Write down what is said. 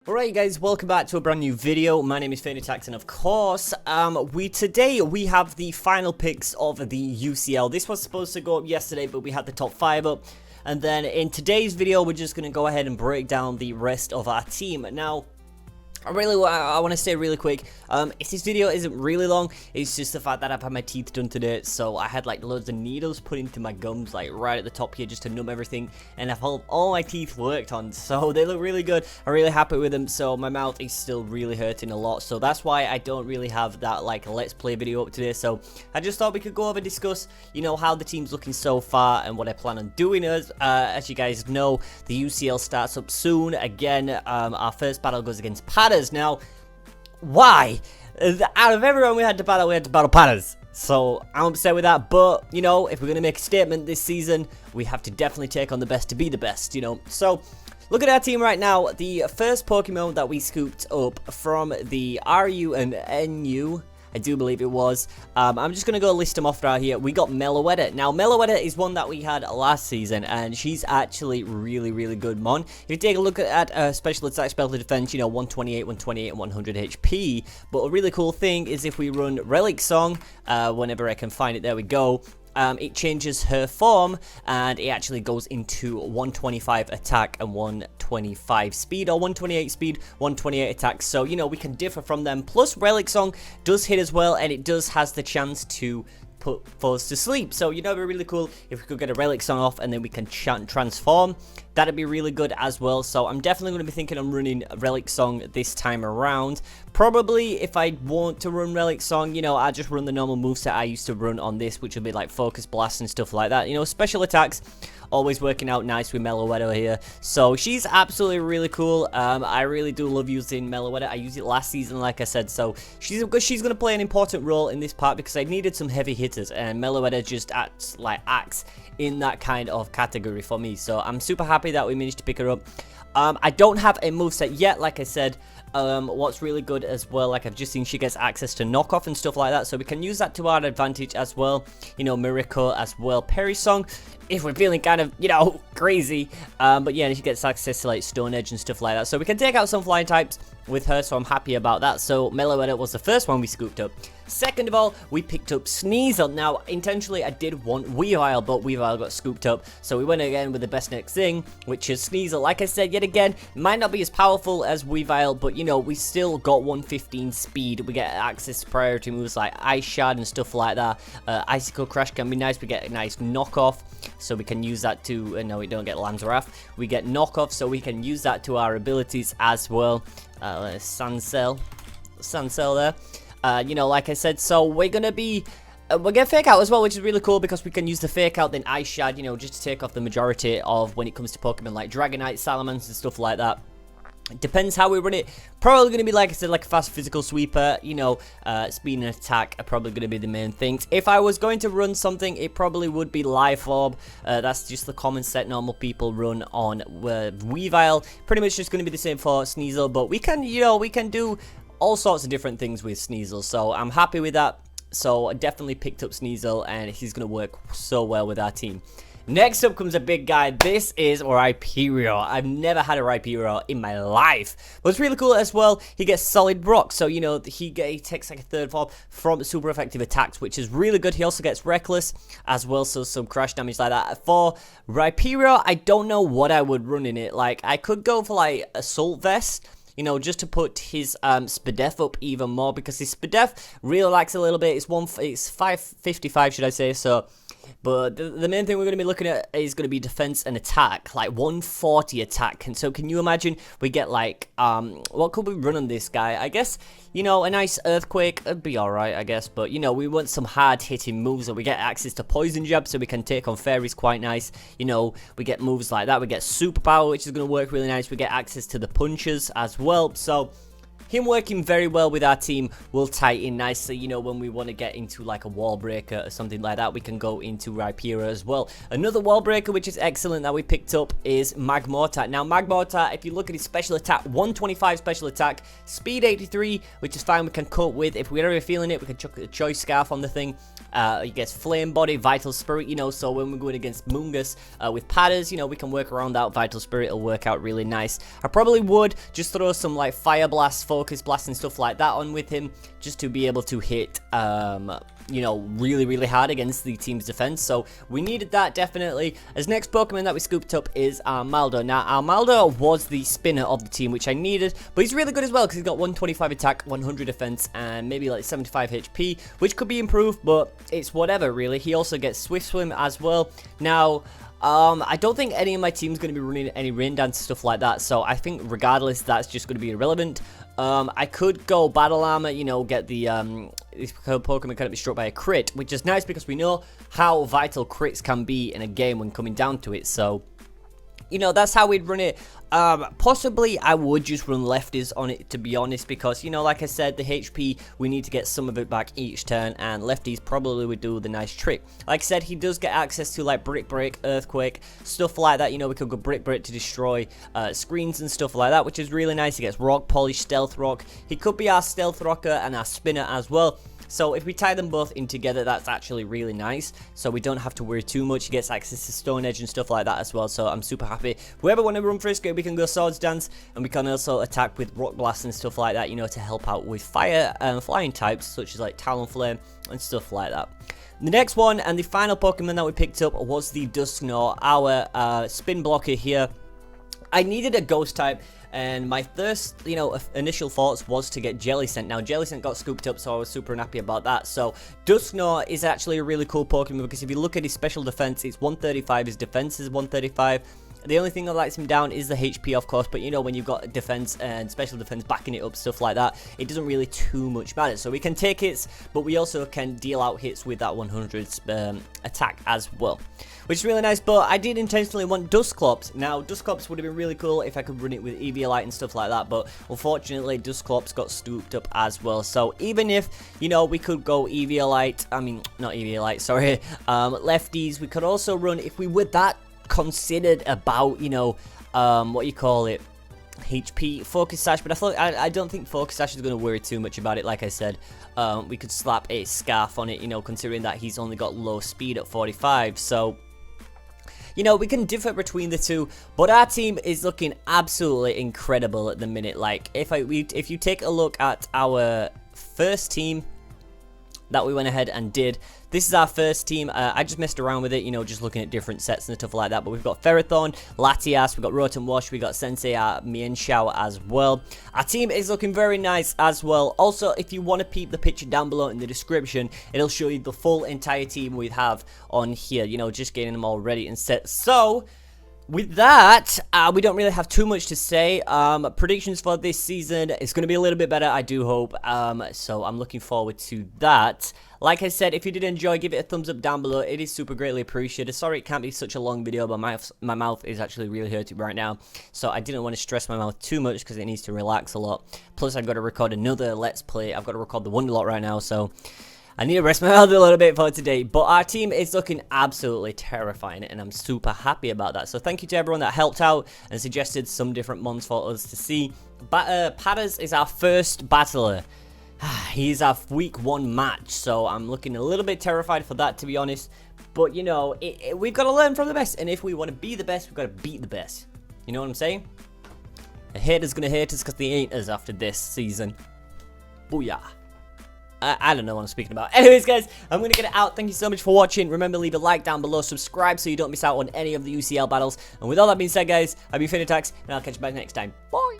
Alright guys, welcome back to a brand new video. My name is FeintAttacks, and of course, today we have the final picks of the UCL. This was supposed to go up yesterday, but we had the top 5 up. And then in today's video, we're just going to go ahead and break down the rest of our team. Now, I want to say really quick, if this video isn't really long, it's just the fact that I've had my teeth done today, so I had like loads of needles put into my gums, like right at the top here, just to numb everything, and I've had all my teeth worked on, so they look really good. I'm really happy with them, so my mouth is still really hurting a lot, so that's why I don't really have that like let's play video up today. So I just thought we could go over and discuss, you know, how the team's looking so far and what I plan on doing. As you guys know, the UCL starts up soon again. Our first battle goes against Padders. Now, why? Out of everyone we had to battle Padders. So, I'm upset with that, but, you know, if we're going to make a statement this season, we have to definitely take on the best to be the best, you know. So, look at our team right now. The first Pokemon that we scooped up from the RU and NU, I do believe it was. I'm just going to go list them off right here. We got Meloetta. Now, Meloetta is one that we had last season, and she's actually really good mon. If you take a look at special attack, special defense, you know, 128, 128, and 100 HP. But a really cool thing is if we run Relic Song, whenever I can find it, there we go. It changes her form, and it actually goes into 125 attack and 125 speed, or 128 speed, 128 attack. So, you know, we can differ from them. Plus, Relic Song does hit as well, and it has the chance to put foes to sleep. So, you know, it'd be really cool if we could get a Relic Song off, and then we can transform. That'd be really good as well. So I'm definitely going to be thinking on running Relic Song this time around. Probably if I want to run Relic Song, you know, I just run the normal moveset I used to run on this, which would be like Focus Blast and stuff like that. You know, special attacks always working out nice with Meloetta here. So she's absolutely really cool. I really do love using Meloetta. I used it last season, like I said. So she's going to play an important role in this part because I needed some heavy hitters, and Meloetta just acts in that kind of category for me. So I'm super happy that we managed to pick her up. I don't have a moveset yet, like I said. What's really good as well, like I've just seen, she gets access to knockoff and stuff like that, so we can use that to our advantage as well. You know, Miracle as well, Perry Song, if we're feeling kind of, you know, crazy. But yeah, she gets access to like Stone Edge and stuff like that, so we can take out some flying types with her, so I'm happy about that. So Meloetta was the first one we scooped up. Second of all, we picked up Sneasel. Now, intentionally, I did want Weavile, but Weavile got scooped up, so we went again with the best next thing, which is Sneasel. Like I said, yet again, might not be as powerful as Weavile, but, you know, we still got 115 speed. We get access to priority moves like Ice Shard and stuff like that. Icicle Crash can be nice. We get a nice knockoff, so we can use that to, no, we don't get Land's Wrath. We get knockoff, so we can use that to our abilities as well. Sancel there. You know, like I said, so we're gonna Fake Out as well, which is really cool because we can use the Fake Out, then Ice Shard, you know, just to take off the majority of when it comes to Pokemon like Dragonite, Salamence, and stuff like that. It depends how we run it. Probably going to be, like I said, like a fast physical sweeper. You know, speed and attack are probably going to be the main things. If I was going to run something, it probably would be Life Orb. That's just the common set normal people run on Weavile. Pretty much just going to be the same for Sneasel, but we can, you know, we can do all sorts of different things with Sneasel, so I'm happy with that. So I definitely picked up Sneasel, and he's going to work so well with our team. Next up comes a big guy. This is Rhyperior. I've never had a Rhyperior in my life. What's really cool as well, he gets Solid Rock. So, you know, he takes like a third form from super effective attacks, which is really good. He also gets Reckless as well, so some crash damage like that. For Rhyperior, I don't know what I would run in it. Like, I could go for like Assault Vest, you know, just to put his Spadef up even more, because his Spadef really lacks a little bit. It's 555, should I say, so. But the main thing we're going to be looking at is going to be defense and attack, like 140 attack. And so can you imagine we get like, what could we run on this guy? I guess, you know, a nice Earthquake would be alright, I guess. But, you know, we want some hard hitting moves, so we get access to Poison Jab, so we can take on Fairies quite nice. You know, we get moves like that. We get Superpower, which is going to work really nice. We get access to the Punches as well. So him working very well with our team will tie in nicely. You know, when we want to get into like a wall breaker or something like that, we can go into Ripera as well. Another wall breaker which is excellent that we picked up is Magmortar. Now Magmortar, if you look at his special attack, 125 special attack, speed 83, which is fine, we can cope with. If we're ever feeling it, we can chuck a choice scarf on the thing. He gets flame body, vital spirit, you know, so when we're going against Mungus with padders, you know, we can work around that. Vital spirit will work out really nice. I probably would just throw some like fire blast, focus blast and stuff like that on with him, just to be able to hit you know, really hard against the team's defense. So we needed that definitely. As next Pokemon that we scooped up is Armaldo. Now Armaldo was the spinner of the team, which I needed, but he's really good as well because he's got 125 attack, 100 defense, and maybe like 75 HP, which could be improved, but it's whatever really. He also gets Swift Swim as well. Now I don't think any of my team's going to be running any Rain Dance stuff like that, so I think regardless that's just going to be irrelevant. I could go Battle Armor, you know, get the this Pokemon can't be struck by a crit, which is nice because we know how vital crits can be in a game when coming down to it. So, you know, that's how we'd run it. Possibly I would just run lefties on it, to be honest, because, you know, like I said, the HP, we need to get some of it back each turn, and lefties probably would do the nice trick. Like I said, he does get access to like Brick Break, Earthquake, stuff like that. You know, we could go Brick Break to destroy screens and stuff like that, which is really nice. He gets Rock Polish, Stealth Rock. He could be our Stealth Rocker and our Spinner as well. So if we tie them both in together, that's actually really nice. So we don't have to worry too much. He gets access to Stone Edge and stuff like that as well. So I'm super happy. Whoever want to run for it, we can go Swords Dance, and we can also attack with Rock Blast and stuff like that, you know, to help out with fire and flying types, such as like Talonflame and stuff like that. The next one and the final Pokemon that we picked up was the Dusknoir, our spin blocker here. I needed a ghost type, and my first, you know, initial thoughts was to get Jellicent. Now, Jellicent got scooped up, so I was super unhappy about that. So, Dusknoir is actually a really cool Pokemon because if you look at his special defense, it's 135. His defense is 135. The only thing that lets him down is the HP, of course, but you know, when you've got defense and special defense backing it up, stuff like that, it doesn't really too much matter. So we can take hits, but we also can deal out hits with that 100 attack as well, which is really nice. But I did intentionally want Dusclops. Now, Dusclops would have been really cool if I could run it with Eviolite and stuff like that, but unfortunately, Dusclops got scooped up as well. So even if, you know, we could go Eviolite, I mean, not Eviolite, sorry, lefties, we could also run, if we were that considered about, you know, what you call it, HP Focus Sash, but I don't think Focus Sash is going to worry too much about it. Like I said, we could slap a Scarf on it, you know, considering that he's only got low speed at 45, so you know, we can differ between the two, but our team is looking absolutely incredible at the minute. Like, if you take a look at our first team that we went ahead and did, this is our first team. I just messed around with it, you know, just looking at different sets and stuff like that. But we've got Ferrothorn, Latias, we've got Rotom Wash, we've got Sensei Mienshao as well. Our team is looking very nice as well. Also, if you want to peep the picture down below in the description, it'll show you the full entire team we have on here, you know, just getting them all ready and set. So with that, we don't really have too much to say. Predictions for this season, it's going to be a little bit better, I do hope. So I'm looking forward to that. Like I said, if you did enjoy, give it a thumbs up down below. It is super greatly appreciated. Sorry it can't be such a long video, but my mouth is actually really hurting right now. So I didn't want to stress my mouth too much because it needs to relax a lot. Plus, I've got to record another Let's Play. I've got to record the Wonderlot right now, so I need to rest my mouth a little bit for today. But our team is looking absolutely terrifying, and I'm super happy about that. So thank you to everyone that helped out and suggested some different mons for us to see. Padders is our first battler. He's our week 1 match, so I'm looking a little bit terrified for that, to be honest. But, you know, we've got to learn from the best, and if we want to be the best, we've got to beat the best. You know what I'm saying? A hater's going to hate us because they ain't us after this season. Booyah. I don't know what I'm speaking about. Anyways, guys, I'm going to get it out. Thank you so much for watching. Remember, leave a like down below. Subscribe so you don't miss out on any of the UCL battles. And with all that being said, guys, I've been FeintAttacks, and I'll catch you back next time. Bye.